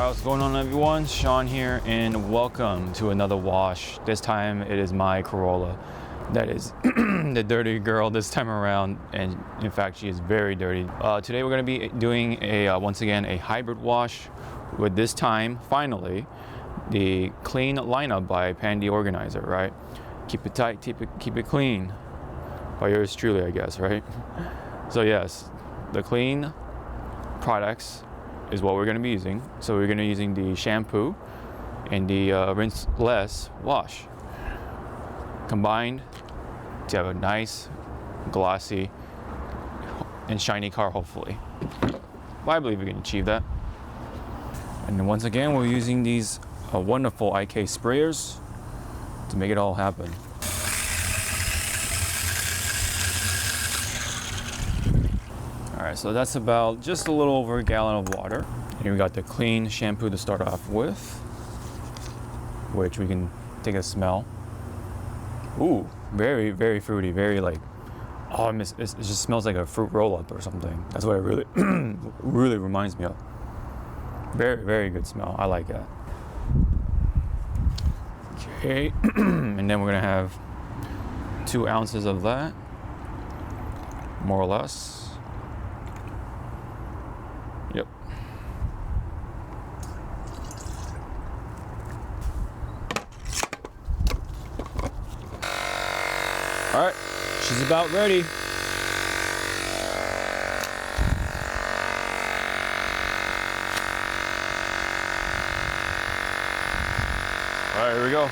Alright, what's going on everyone? Sean here and welcome to another wash. This time it is my Corolla that is the dirty girl this time around, and in fact she is very dirty. Today we're going to be doing once again a hybrid wash with this time finally the clean lineup by Pandy Organizer, right? Keep it tight, keep it clean by yours truly, I guess, right? So yes, the clean products is what we're going to be using. So we're going to be using the shampoo and the rinse-less wash combined to have a nice, glossy, and shiny car, hopefully. But I believe we can achieve that. And then once again, we're using these wonderful IK sprayers to make it all happen. Alright, so that's about just a little over a gallon of water. Here we got the clean shampoo to start off with, which we can take a smell. Ooh, very, very fruity, very like, oh, it just smells like a fruit roll-up or something. That's what it really, really reminds me of. Very, very good smell. I like that. Okay, and then we're gonna have 2 ounces of that, more or less. Yep. All right, she's about ready. All right, here we go.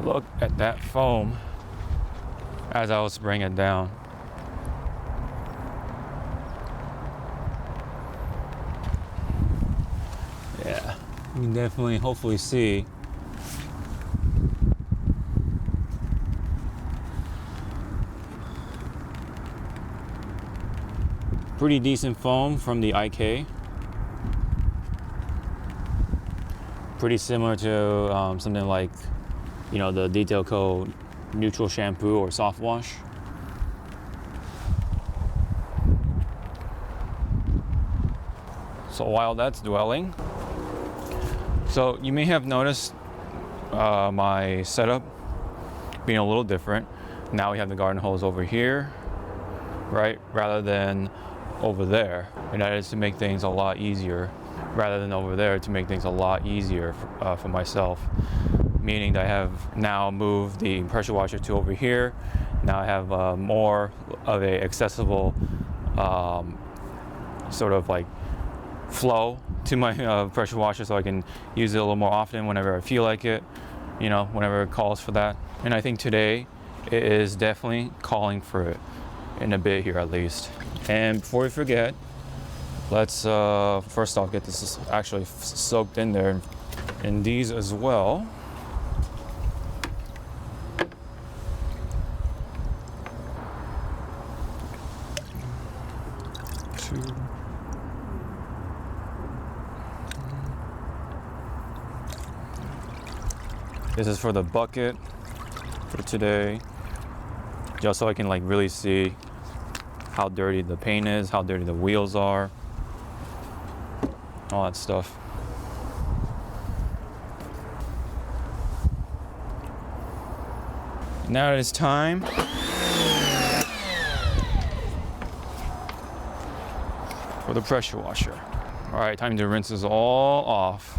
Look at that foam as I was spraying it down. Yeah, you can definitely, hopefully see. Pretty decent foam from the IK. Pretty similar to something like, you know, the Detail Code neutral shampoo or soft wash. So while that's dwelling, so you may have noticed my setup being a little different. Now we have the garden hose over here, right, rather than over there, and that is to make things a lot easier, rather than over there, to make things a lot easier for myself. Meaning that I have now moved the pressure washer to over here. Now I have more of a accessible sort of like flow to my pressure washer so I can use it a little more often whenever I feel like it, you know, whenever it calls for that. And I think today it is definitely calling for it in a bit here at least. And before we forget, let's first off get this actually soaked in there, and these as well. This is for the bucket for today, just so I can like really see how dirty the paint is, how dirty the wheels are, all that stuff. Now it is time for the pressure washer. All right, time to rinse this all off.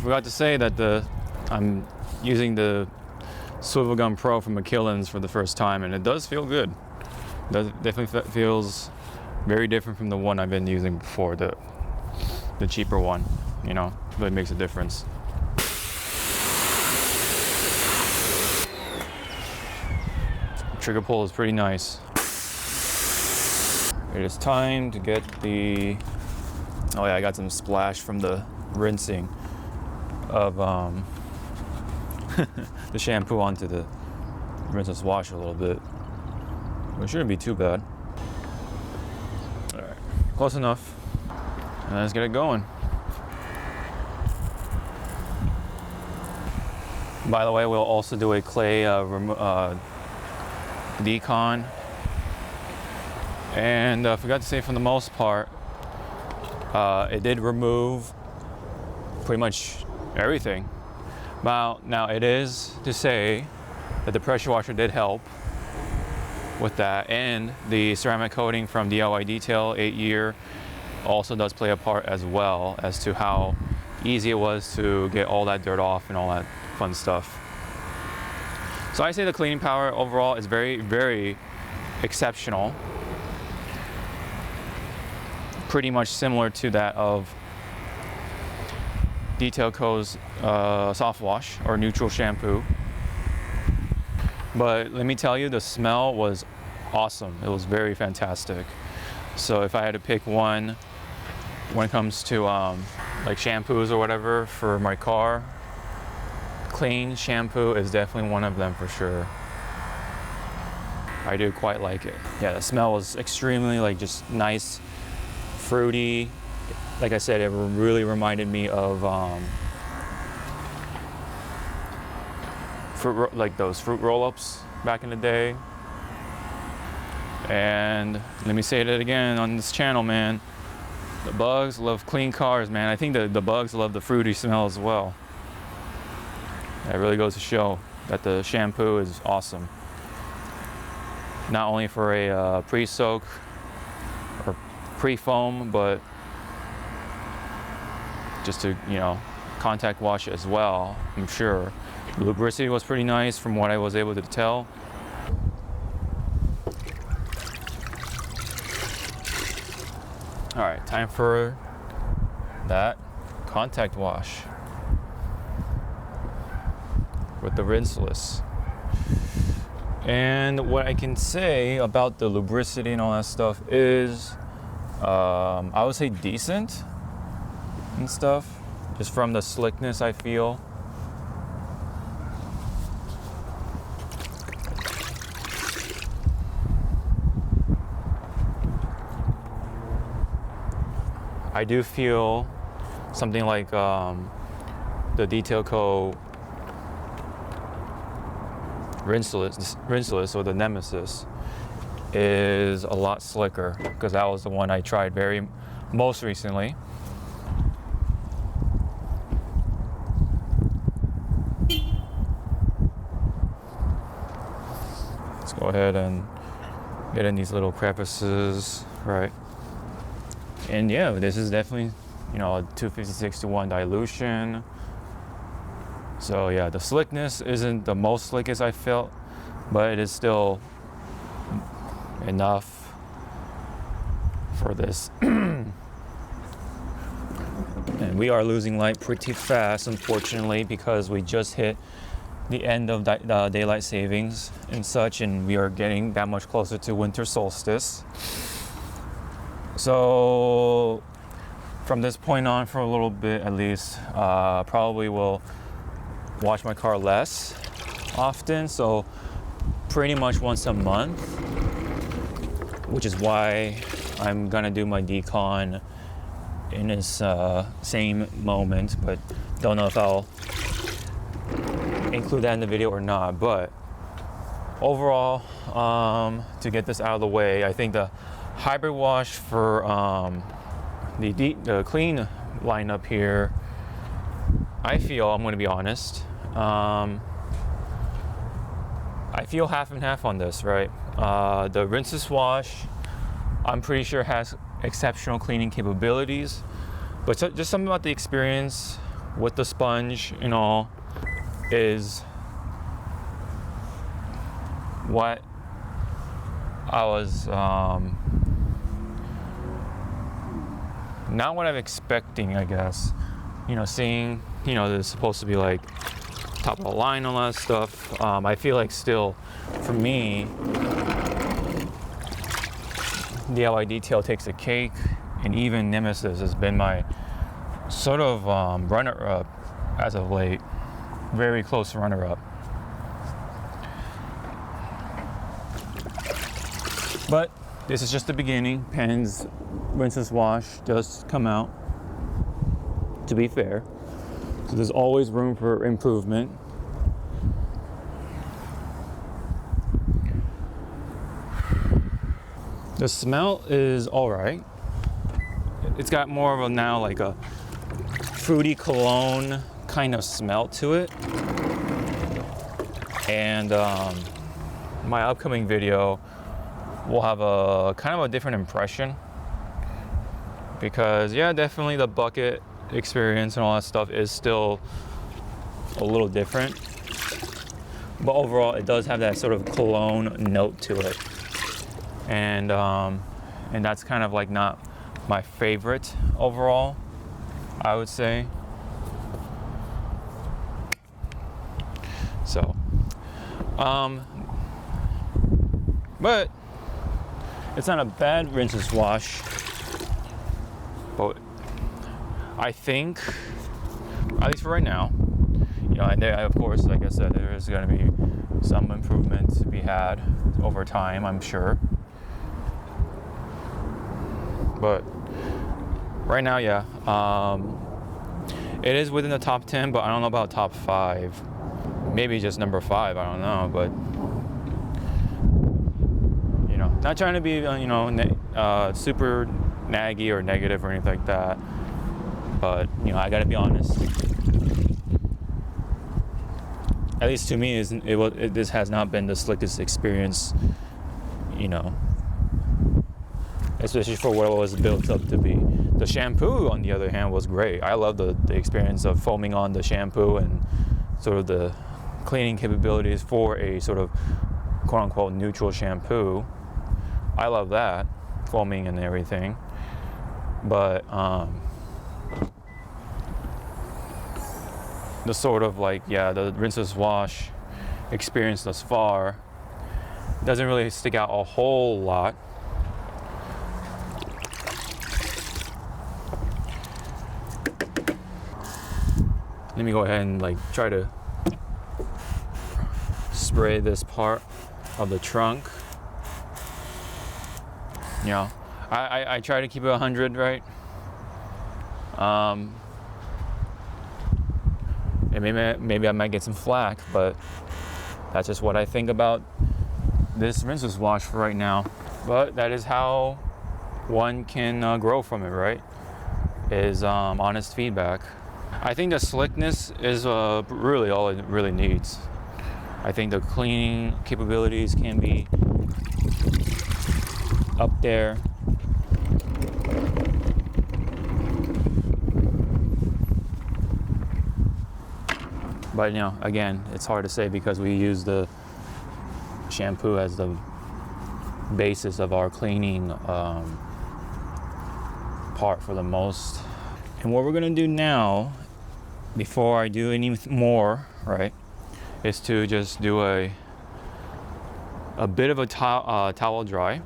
Forgot to say that I'm using the Swivel Gun Pro from McKillen's for the first time, and it does feel good. It definitely feels very different from the one I've been using before, the cheaper one. You know, really makes a difference. Trigger pull is pretty nice. It is time to get the. Oh yeah, I got some splash from the rinsing of the shampoo onto the rinseless wash a little bit. It shouldn't be too bad. All right, close enough. And let's get it going. By the way, we'll also do a clay decon. And I forgot to say, for the most part, it did remove pretty much everything. Now it is to say that the pressure washer did help with that, and the ceramic coating from DIY Detail 8-year also does play a part as well as to how easy it was to get all that dirt off and all that fun stuff. So I say the cleaning power overall is very, very exceptional. Pretty much similar to that of Detail Co's soft wash or neutral shampoo. But let me tell you, the smell was awesome. It was very fantastic. So if I had to pick one when it comes to like shampoos or whatever for my car, Clean shampoo is definitely one of them for sure. I do quite like it. Yeah, the smell was extremely like just nice, fruity. Like I said, it really reminded me of like those fruit roll-ups back in the day. And let me say it again on this channel, man. The bugs love clean cars, man. I think the bugs love the fruity smell as well. That really goes to show. that the shampoo is awesome. Not only for a pre-soak or pre-foam, but just to, you know, contact wash as well, I'm sure. The lubricity was pretty nice from what I was able to tell. All right, time for that contact wash with the rinseless. And what I can say about the lubricity and all that stuff is, I would say decent and stuff, just from the slickness I feel. I do feel something like the Detail Co. rinseless or the Nemesis is a lot slicker, because that was the one I tried most recently. Let's go ahead and get in these little crevices, right? And yeah, this is definitely, you know, a 256-to-1 dilution. So yeah, the slickness isn't the most slickest I felt, but it is still enough for this. And we are losing light pretty fast, unfortunately, because we just hit the end of daylight savings and such, and we are getting that much closer to winter solstice. So from this point on, for a little bit at least, probably will wash my car less often, so pretty much once a month, which is why I'm gonna do my decon in this same moment, but don't know if I'll include that in the video or not. But overall, to get this out of the way, I think the hybrid wash for the clean lineup here, I feel, I'm going to be honest, I feel half and half on this, right? The rinseless wash, I'm pretty sure has exceptional cleaning capabilities, but just something about the experience with the sponge and all is what I was not what I'm expecting, I guess. You know, seeing, you know, there's supposed to be like top of the line, all that stuff. I feel like still, for me, DIY Detail takes the cake, and even Nemesis has been my sort of runner-up as of late. Very close runner-up. But this is just the beginning. Penn's rinseless wash does come out, to be fair. So there's always room for improvement. The smell is all right. It's got more of a now like a fruity cologne kind of smell to it. And my upcoming video will have a kind of a different impression, because yeah, definitely the bucket experience and all that stuff is still a little different, but overall it does have that sort of cologne note to it, and that's kind of like not my favorite overall, I would say. So but it's not a bad rinseless wash, but I think, at least for right now, you know, and there, of course, like I said, there is going to be some improvement to be had over time, I'm sure. But right now, yeah, it is within the top 10, but I don't know about top 5. Maybe just number 5, I don't know, but you know, not trying to be, you know, super naggy or negative or anything like that, but you know, I gotta be honest. at least to me, this has not been the slickest experience, you know, especially for what it was built up to be. The shampoo, on the other hand, was great. I love the experience of foaming on the shampoo and sort of the cleaning capabilities for a sort of quote-unquote neutral shampoo. I love that, foaming and everything. But the sort of like, the rinseless wash experience thus far doesn't really stick out a whole lot. Let me go ahead and like try to spray this part of the trunk. You know, I try to keep it 100, right? And maybe I might get some flack, but that's just what I think about this rinseless wash for right now. But that is how one can grow from it, right? Is honest feedback. I think the slickness is really all it really needs. I think the cleaning capabilities can be up there. But you know, again, it's hard to say because we use the shampoo as the basis of our cleaning part for the most. And what we're gonna do now, before I do any more, right, is to just do a bit of a towel dry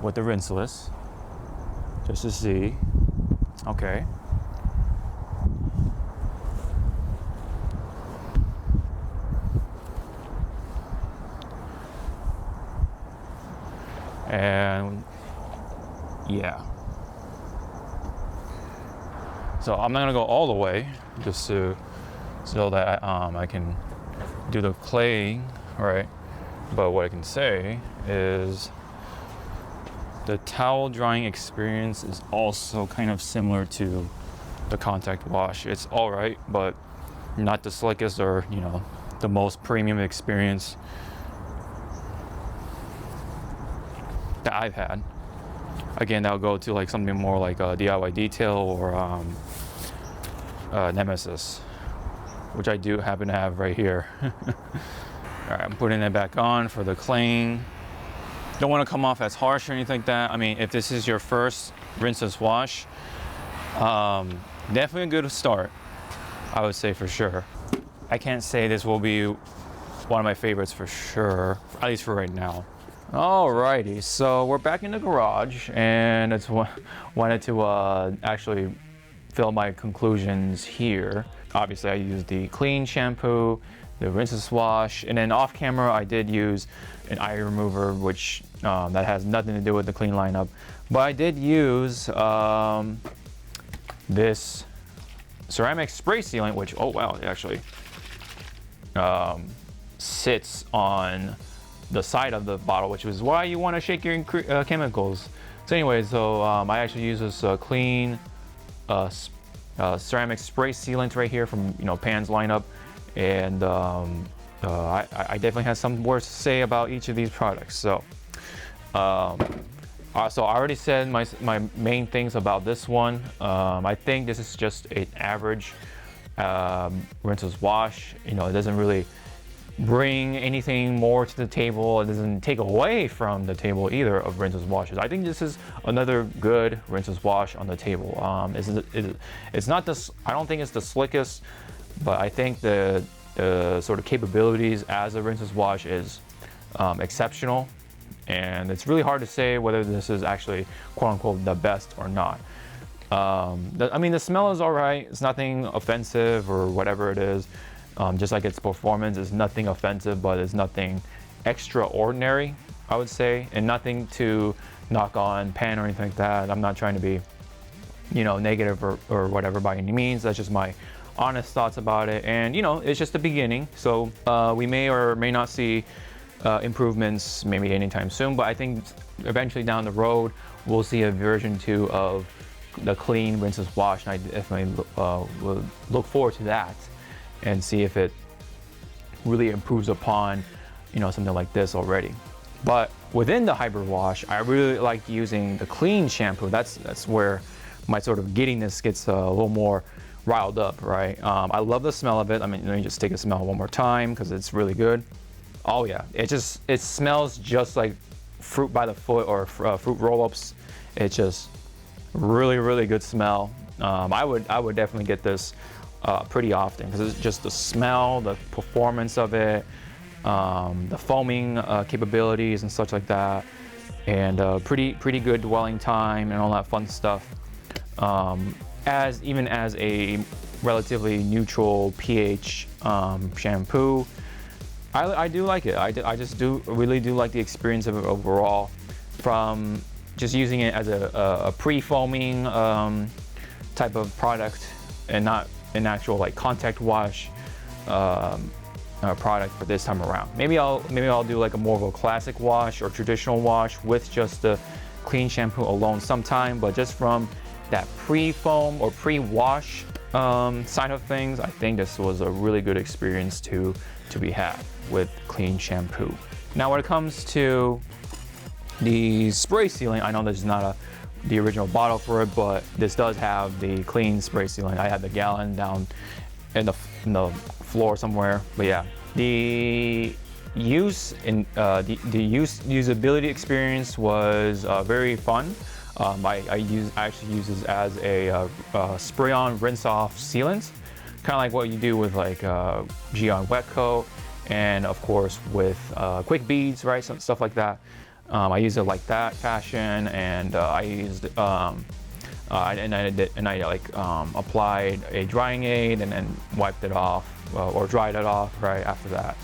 with the rinseless, just to see. Okay. And yeah. So I'm not gonna go all the way, just so that I can do the claying, right? But what I can say is the towel drying experience is also kind of similar to the contact wash. It's all right, but not the slickest or, you know, the most premium experience that I've had. Again, that'll go to like something more like a DIY Detail or Nemesis, which I do happen to have right here. All right, I'm putting it back on for the clean. Don't want to come off as harsh or anything like that. I mean, if this is your first rinseless wash, definitely a good start, I would say for sure. I can't say this will be one of my favorites for sure, at least for right now. Alrighty, so we're back in the garage, and it's wanted to actually fill my conclusions here. Obviously, I used the clean shampoo, the rinseless wash, and then off camera, I did use an eye remover, which that has nothing to do with the clean lineup. But I did use this ceramic spray sealant, which, oh wow, it actually sits on the side of the bottle, which is why you want to shake your chemicals. So anyway, I actually use this clean ceramic spray sealant right here from, you know, Pan's lineup, and I definitely have some words to say about each of these products. So I already said my main things about this one. I think this is just an average rinseless wash. You know, it doesn't really bring anything more to the table. It doesn't take away from the table either of rinseless washes. I think this is another good rinseless wash on the table. It's not this. I don't think it's the slickest, but I think the sort of capabilities as a rinseless wash is exceptional, and it's really hard to say whether this is actually quote unquote the best or not. I mean, the smell is all right. It's nothing offensive or whatever it is. Just like its performance is nothing offensive, but it's nothing extraordinary, I would say, and nothing to knock on Pan or anything like that. I'm not trying to be, you know, negative or whatever by any means. That's just my honest thoughts about it. And, you know, it's just the beginning. So we may or may not see improvements maybe anytime soon, but I think eventually down the road, we'll see a version 2 of the clean rinseless wash, and I definitely will look forward to that and see if it really improves upon, something like this already. But within the hybrid wash, I really like using the clean shampoo. That's where my sort of giddiness gets a little more riled up, right? I love the smell of it. I mean, let me just take a smell one more time because it's really good. Oh yeah, it smells just like fruit by the foot or fruit roll-ups. It's just really, really good smell. I would definitely get this pretty often because it's just the smell, the performance of it, the foaming capabilities and such like that, and pretty good dwelling time and all that fun stuff. Even as a relatively neutral pH shampoo, I do like it. I just really do like the experience of it overall, from just using it as a pre-foaming type of product and not an actual like contact wash product for this time around. Maybe I'll do like a more of a classic wash or traditional wash with just the clean shampoo alone sometime, but just from that pre-foam or pre-wash side of things, I think this was a really good experience to be had with clean shampoo. Now when it comes to the spray sealant, I know there's not the original bottle for it, but this does have the clean spray sealant. I had the gallon down in the floor somewhere, but yeah, the usability experience was very fun. I actually use this as a spray-on, rinse-off sealant, kind of like what you do with like Gion Wet Coat, and of course with quick beads, right? Some stuff like that. I use it like that fashion, and I used applied a drying aid and then wiped it off or dried it off right after that.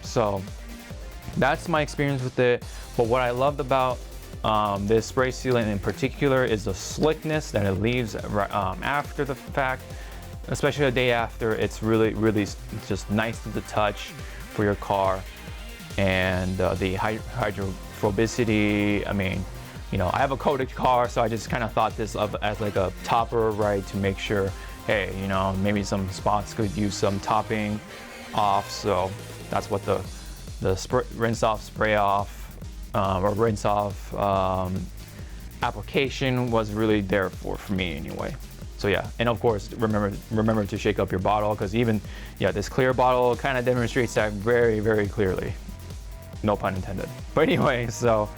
So that's my experience with it. But what I loved about this spray sealant in particular is the slickness that it leaves after the fact, especially a day after. It's really just nice to the touch for your car, and the hydrophobicity. I mean, I have a coated car, so I just kind of thought this of as like a topper, right, to make sure, hey, maybe some spots could use some topping off. So that's what the rinse off, spray off, or rinse off application was really there for me anyway. So yeah, and of course remember to shake up your bottle, because even this clear bottle kind of demonstrates that very clearly. No pun intended. But anyway, so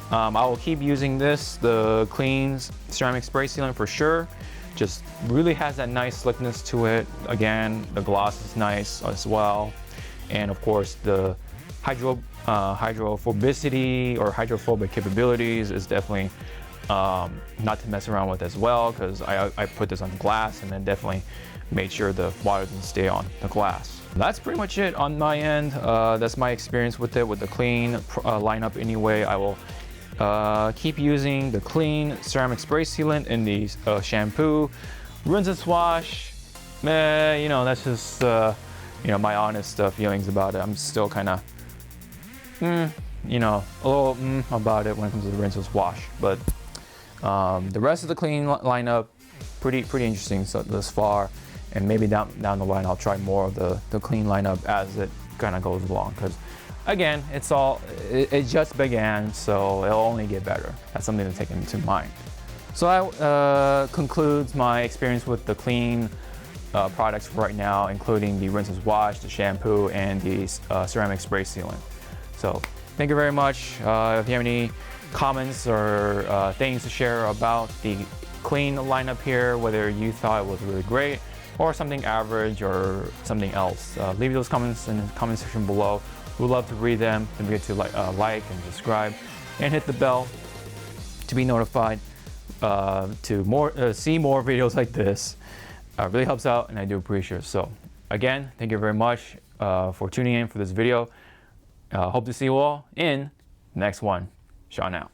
I will keep using the clean ceramic spray sealant for sure. Just really has that nice slickness to it. Again, the gloss is nice as well, and of course the hydrophobicity or hydrophobic capabilities is definitely not to mess around with as well, because I put this on glass and then definitely made sure the water doesn't stay on the glass. That's pretty much it on my end. That's my experience with it, with the clean lineup anyway. I will keep using the clean ceramic spray sealant in the shampoo. Rinse and wash, that's just my honest feelings about it. I'm still kind of a little about it when it comes to the rinse and wash, but the rest of the clean lineup pretty interesting thus far, and maybe down the line I'll try more of the clean lineup as it kind of goes along, because again, it just began, so it'll only get better. That's something to take into mind. So that concludes my experience with the clean products for right now, including the rinse and wash, the shampoo, and the ceramic spray sealant. So thank you very much. If you have any comments or things to share about the clean lineup here, whether you thought it was really great or something average or something else, leave those comments in the comment section below. We'd love to read them. Don't forget to like and subscribe and hit the bell to be notified to see more videos like this. Really helps out, and I do appreciate it. So again, thank you very much for tuning in for this video. Hope to see you all in the next one. Sean out.